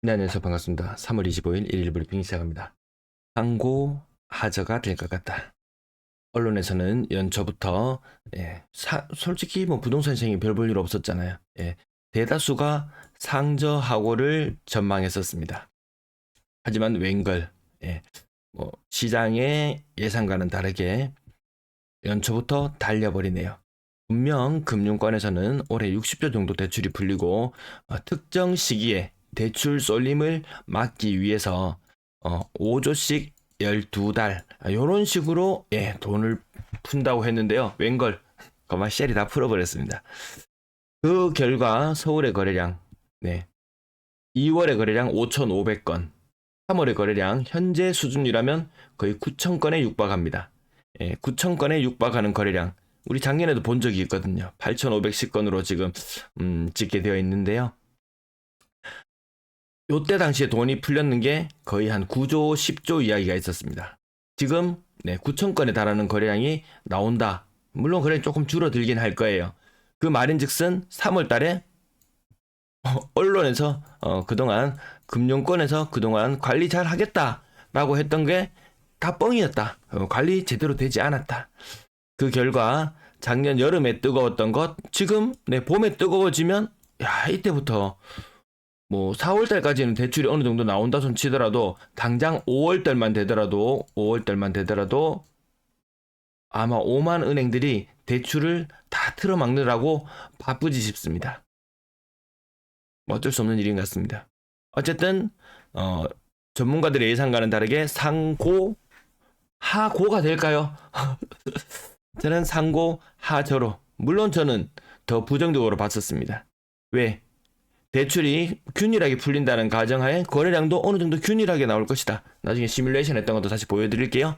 네, 안녕하세요. 반갑습니다. 3월 25일 일일 브리핑 시작합니다. 상고 하저가 될 것 같다. 언론에서는 연초부터 솔직히 뭐 부동산 시장이 별 볼 일 없었잖아요. 대다수가 상저하고를 전망했었습니다. 하지만 웬걸 뭐 시장의 예상과는 다르게 연초부터 달려버리네요. 분명 금융권에서는 올해 60조 정도 대출이 풀리고 특정 시기에 대출 쏠림을 막기 위해서 5조씩 12달 이런 식으로 돈을 푼다고 했는데요. 웬걸 그만 쉘이 다 풀어버렸습니다. 그 결과 서울의 거래량 2월의 거래량 5,500건, 3월의 거래량 현재 수준이라면 거의 9,000건에 육박합니다. 9,000건에 육박하는 거래량 우리 작년에도 본 적이 있거든요. 8,510건으로 지금 찍게 되어 있는데요. 요때 당시에 돈이 풀렸는 게 거의 한 9조, 10조 이야기가 있었습니다. 지금 9,000건에 달하는 거래량이 나온다. 물론 거래량이 조금 줄어들긴 할 거예요. 그 말인즉슨 3월 달에 언론에서 그동안 금융권에서 그동안 관리 잘 하겠다라고 했던 게 다 뻥이었다. 관리 제대로 되지 않았다. 그 결과 작년 여름에 뜨거웠던 것 지금 봄에 뜨거워지면 이때부터 뭐 4월 달까지는 대출이 어느 정도 나온다 손 치더라도 당장 5월 달만 되더라도 아마 5만 은행들이 대출을 다 틀어막느라고 바쁘지 싶습니다. 어쩔 수 없는 일인 것 같습니다. 어쨌든 전문가들의 예상과는 다르게 상고 하고가 될까요? 저는 상고 하저로, 물론 저는 더 부정적으로 봤었습니다. 왜? 대출이 균일하게 풀린다는 가정하에 거래량도 어느 정도 균일하게 나올 것이다. 나중에 시뮬레이션 했던 것도 다시 보여드릴게요.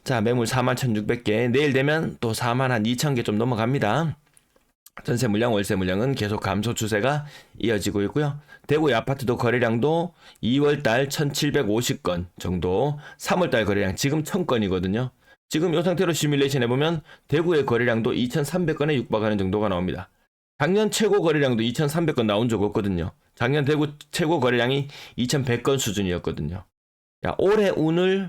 자, 매물 41,600개, 내일 되면 또 42,000개 좀 넘어갑니다. 전세 물량, 월세 물량은 계속 감소 추세가 이어지고 있고요. 대구의 아파트도 거래량도 2월달 1,750건 정도, 3월달 거래량 지금 1,000건이거든요. 지금 이 상태로 시뮬레이션 해보면 대구의 거래량도 2,300건에 육박하는 정도가 나옵니다. 작년 최고 거래량도 2,300건 나온 적 없거든요. 작년 대구 최고 거래량이 2,100건 수준이었거든요. 야, 올해 운을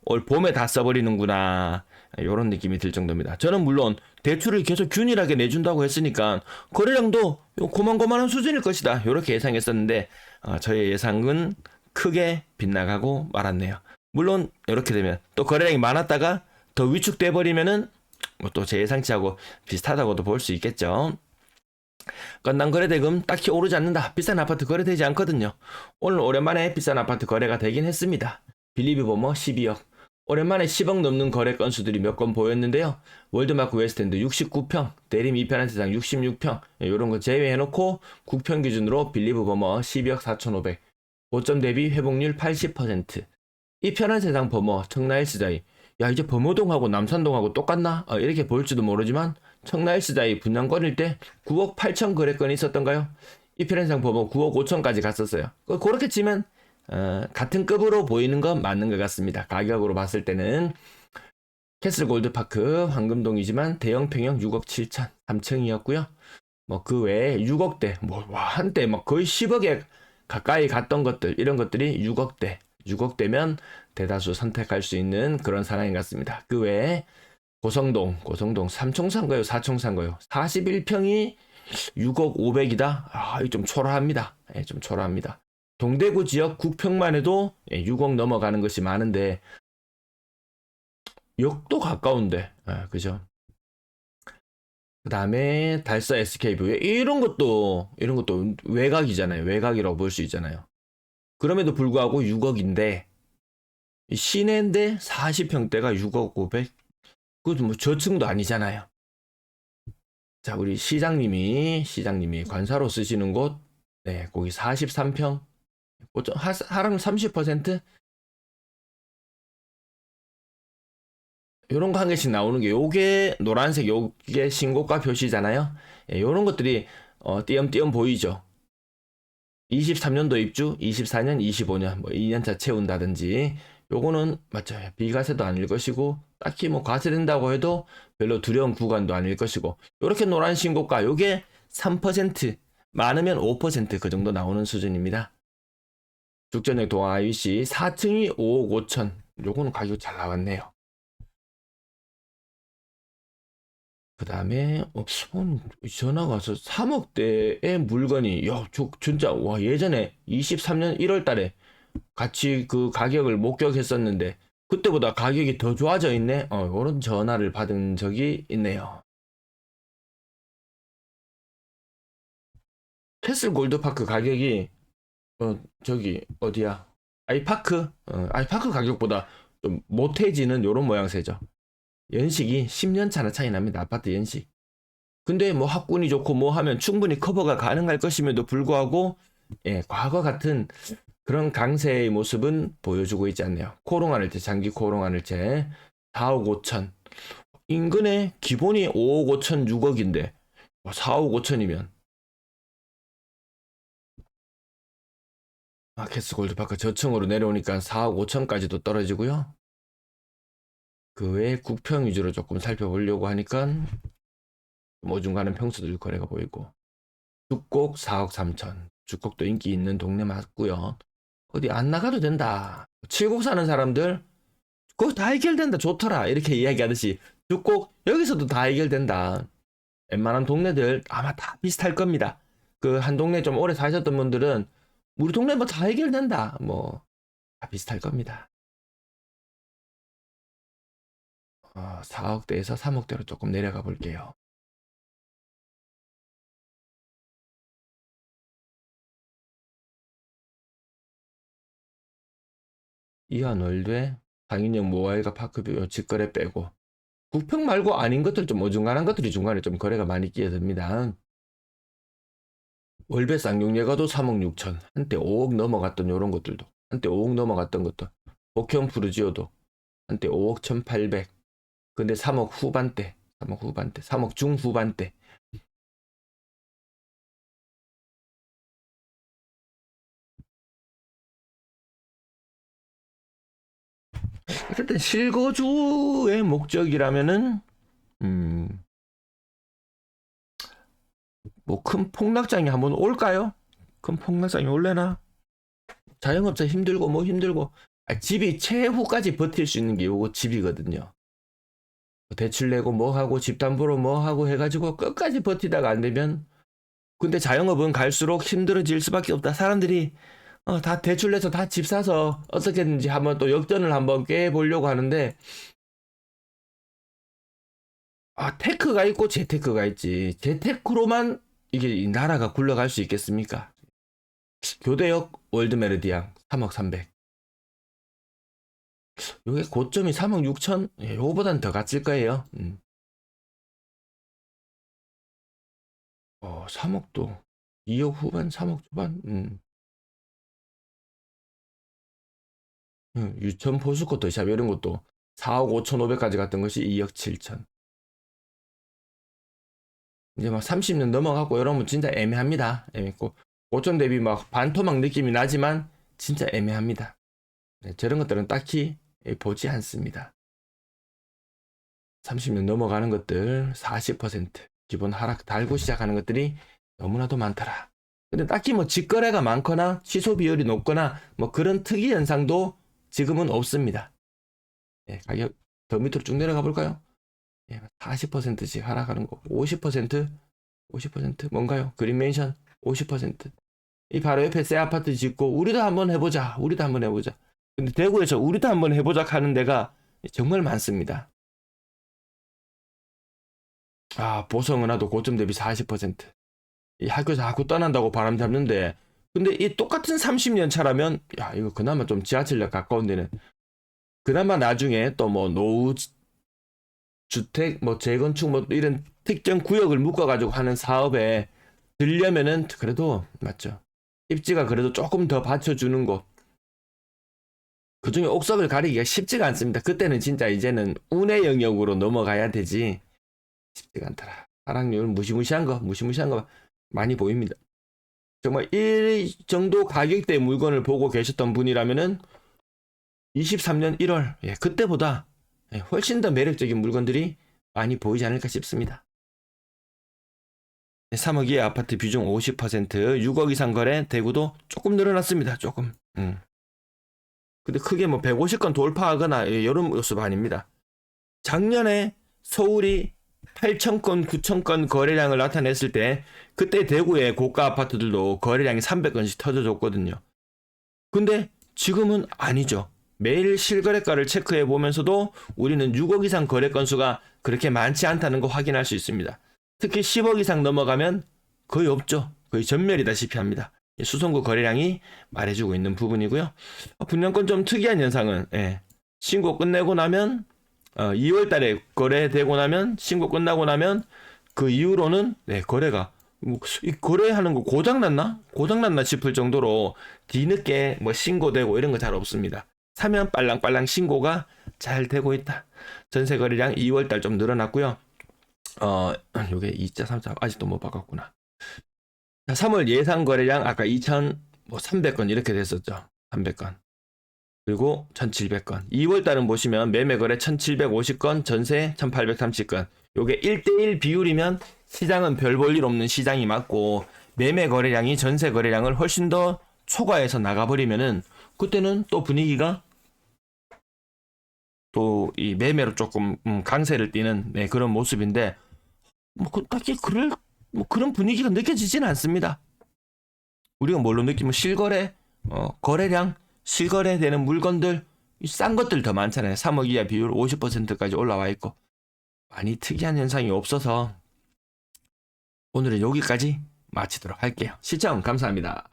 올 봄에 다 써버리는구나. 이런 느낌이 들 정도입니다. 저는 물론 대출을 계속 균일하게 내준다고 했으니까 거래량도 고만고만한 수준일 것이다. 이렇게 예상했었는데 저의 예상은 크게 빗나가고 말았네요. 물론 이렇게 되면 또 거래량이 많았다가 더 위축돼 버리면은 또 제 예상치하고 비슷하다고도 볼 수 있겠죠. 건당 거래대금 딱히 오르지 않는다. 비싼 아파트 거래되지 않거든요. 오늘 오랜만에 비싼 아파트 거래가 되긴 했습니다. 빌리비버머 12억. 오랜만에 10억 넘는 거래 건수들이 몇 건 보였는데요. 월드마크 웨스트엔드 69평, 대림 2편한 세상 66평, 이런 거 제외해놓고 국평 기준으로 빌리브버머 12억 4,500, 고점 대비 회복률 80%. 이 편한 세상 버머, 청라일스자이. 야, 이제 범어동하고 남산동하고 똑같나? 이렇게 볼지도 모르지만 청라일스자이 분양권일 때 9억 8천 거래건이 있었던가요? 이 편한 세상 버머 9억 5천까지 갔었어요. 그렇게 치면 같은 급으로 보이는 건 맞는 것 같습니다. 가격으로 봤을 때는 캐슬 골드파크 황금동이지만 대형 평형 6억 7천 3층이었고요. 뭐 그 외에 6억대 한때 막 거의 10억에 가까이 갔던 것들, 이런 것들이 6억대면 대다수 선택할 수 있는 그런 상황인 것 같습니다. 그 외에 고성동 3총 산 거예요, 4총 산 거예요. 41평이 6억 500이다. 이거 좀 초라합니다. 좀 초라합니다. 동대구 지역 국평만 해도 6억 넘어가는 것이 많은데 역도 가까운데, 그죠? 그 다음에 달서 SK뷰 이런 것도 외곽이잖아요. 외곽이라고 볼 수 있잖아요. 그럼에도 불구하고 6억인데 시내인데 40평대가 6억 500? 그것도 뭐 저층도 아니잖아요. 자, 우리 시장님이 관사로 쓰시는 곳, 거기 43평, 하락 30%? 요런 거 한 개씩 나오는 게, 요게 노란색, 요게 신고가 표시잖아요. 요런 것들이 띄엄띄엄 보이죠. 23년도 입주, 24년, 25년, 뭐 2년차 채운다든지, 요거는 맞죠. 비과세도 아닐 것이고, 딱히 뭐 과세된다고 해도 별로 두려운 구간도 아닐 것이고, 요렇게 노란 신고가, 요게 3%, 많으면 5%그 정도 나오는 수준입니다. 죽전역 동아 IBC 4층이 5억 5천. 요거는 가격 잘 나왔네요. 그 다음에 전화가 와서 3억대의 물건이 진짜 와 예전에 23년 1월 달에 같이 그 가격을 목격했었는데 그때보다 가격이 더 좋아져 있네. 이런 전화를 받은 적이 있네요. 캐슬 골드파크 가격이 저기 어디야? 아이파크? 아이파크 가격보다 좀 못해지는 요런 모양새죠. 연식이 10년 차나 차이 납니다. 아파트 연식. 근데 뭐 학군이 좋고 뭐 하면 충분히 커버가 가능할 것임에도 불구하고 과거 같은 그런 강세의 모습은 보여주고 있지 않네요. 코롱하늘채, 장기 코롱하늘채 4억 5천. 인근에 기본이 5억 5천 6억인데 4억 5천이면 캐스 골드파크 저층으로 내려오니까 4억 5천까지도 떨어지고요. 그 외에 국평 위주로 조금 살펴보려고 하니까 어중간한 평수들 거래가 보이고 죽곡 4억 3천. 죽곡도 인기 있는 동네 맞고요. 어디 안 나가도 된다. 칠곡 사는 사람들 그거 다 해결된다 좋더라 이렇게 이야기하듯이 죽곡 여기서도 다 해결된다. 웬만한 동네들 아마 다 비슷할 겁니다. 그 한 동네 좀 오래 사셨던 분들은 우리 동네 뭐 다 해결된다 뭐 다 비슷할 겁니다. 4억대에서 3억대로 조금 내려가 볼게요. 이하 놀되 상인역 모아일과 파크뷰 직거래 빼고 국평 말고 아닌 것들 좀 어중간한 것들이 중간에 좀 거래가 많이 끼어듭니다. 월배 쌍용예가도 3억 6천. 한때 5억 넘어갔던 요런 것들도 한때 5억 넘어갔던 것도 복형 푸르지오도 한때 5억 1,800. 근데 3억 후반대 3억 중후반대. 어쨌든 실거주의 목적이라면은 뭐 큰 폭락장이 한번 올까요? 큰 폭락장이 올래나? 자영업자 힘들고 뭐 힘들고 집이 최후까지 버틸 수 있는 게 요거 집이거든요. 대출 내고 뭐 하고 집담보로 뭐 하고 해가지고 끝까지 버티다가 안 되면 근데 자영업은 갈수록 힘들어질 수밖에 없다. 사람들이 다 대출 내서 다 집 사서 어떻게든지 한번 또 역전을 한번 깨보려고 하는데 테크가 있고 재테크가 있지. 재테크로만 이게 이 나라가 굴러갈 수 있겠습니까? 교대역 월드메르디앙 3억 300. 요게 고점이 3억 6천? 요거보단 더 갇힐 거예요. 3억도 2억 후반, 3억 초반. 유천 포스코 더샵 이런 것도 4억 5천5백까지 갔던 것이 2억 7천. 이제 막 30년 넘어가고 이러면 진짜 애매합니다. 애매고 고점 대비 막 반토막 느낌이 나지만 진짜 애매합니다. 저런 것들은 딱히 보지 않습니다. 30년 넘어가는 것들 40% 기본 하락 달고 시작하는 것들이 너무나도 많더라. 근데 딱히 뭐 직거래가 많거나 취소 비율이 높거나 뭐 그런 특이 현상도 지금은 없습니다. 가격 더 밑으로 쭉 내려가 볼까요? 40%씩 하락하는 거 50%? 50% 뭔가요? 그린맨션 50%. 이 바로 옆에 새 아파트 짓고 우리도 한번 해보자. 근데 대구에서 우리도 한번 해보자 하는 데가 정말 많습니다. 보성은하도 고점 대비 40%. 이 학교 자꾸 떠난다고 바람 잡는데 근데 이 똑같은 30년 차라면 이거 그나마 좀 지하철역 가까운 데는 그나마 나중에 또 뭐 노후 주택 뭐 재건축 뭐 이런 특정 구역을 묶어가지고 하는 사업에 들려면은 그래도 맞죠. 입지가 그래도 조금 더 받쳐주는 곳. 그중에 옥석을 가리기가 쉽지가 않습니다. 그때는 진짜 이제는 운의 영역으로 넘어가야 되지 쉽지가 않더라. 하락률 무시무시한 거 많이 보입니다. 정말 이 정도 가격대 물건을 보고 계셨던 분이라면은 23년 1월 그때보다 훨씬 더 매력적인 물건들이 많이 보이지 않을까 싶습니다. 3억 이하 아파트 비중 50%, 6억 이상 거래 대구도 조금 늘어났습니다. 조금. 근데 크게 뭐 150건 돌파하거나 이런 모습 아닙니다. 작년에 서울이 8,000건, 9,000건 거래량을 나타냈을 때 그때 대구의 고가 아파트들도 거래량이 300건씩 터져줬거든요. 근데 지금은 아니죠. 매일 실거래가를 체크해 보면서도 우리는 6억 이상 거래 건수가 그렇게 많지 않다는 거 확인할 수 있습니다. 특히 10억 이상 넘어가면 거의 없죠. 거의 전멸이다시피 합니다. 수성구 거래량이 말해주고 있는 부분이고요. 분양권 좀 특이한 현상은 신고 끝내고 나면 2월 달에 거래되고 나면 신고 끝나고 나면 그 이후로는 거래가 이 거래하는 거 고장났나 싶을 정도로 뒤늦게 뭐 신고되고 이런 거 잘 없습니다. 사면 빨랑빨랑 신고가 잘 되고 있다. 전세 거래량 2월 달 좀 늘어났고요. 요게 2자 3자 아직도 못 바꿨구나. 3월 예상 거래량 아까 2,300건 이렇게 됐었죠. 300건. 그리고 1,700건. 2월 달은 보시면 매매 거래 1,750건, 전세 1,830건. 요게 1대1 비율이면 시장은 별 볼 일 없는 시장이 맞고 매매 거래량이 전세 거래량을 훨씬 더 초과해서 나가버리면은 그때는 또 분위기가 또 이 매매로 조금 강세를 띠는 그런 모습인데 뭐 딱히 그런 분위기가 느껴지지는 않습니다. 우리가 뭘로 느끼면 실거래, 거래량, 실거래되는 물건들, 싼 것들 더 많잖아요. 3억 이하 비율 50%까지 올라와 있고 많이 특이한 현상이 없어서 오늘은 여기까지 마치도록 할게요. 시청 감사합니다.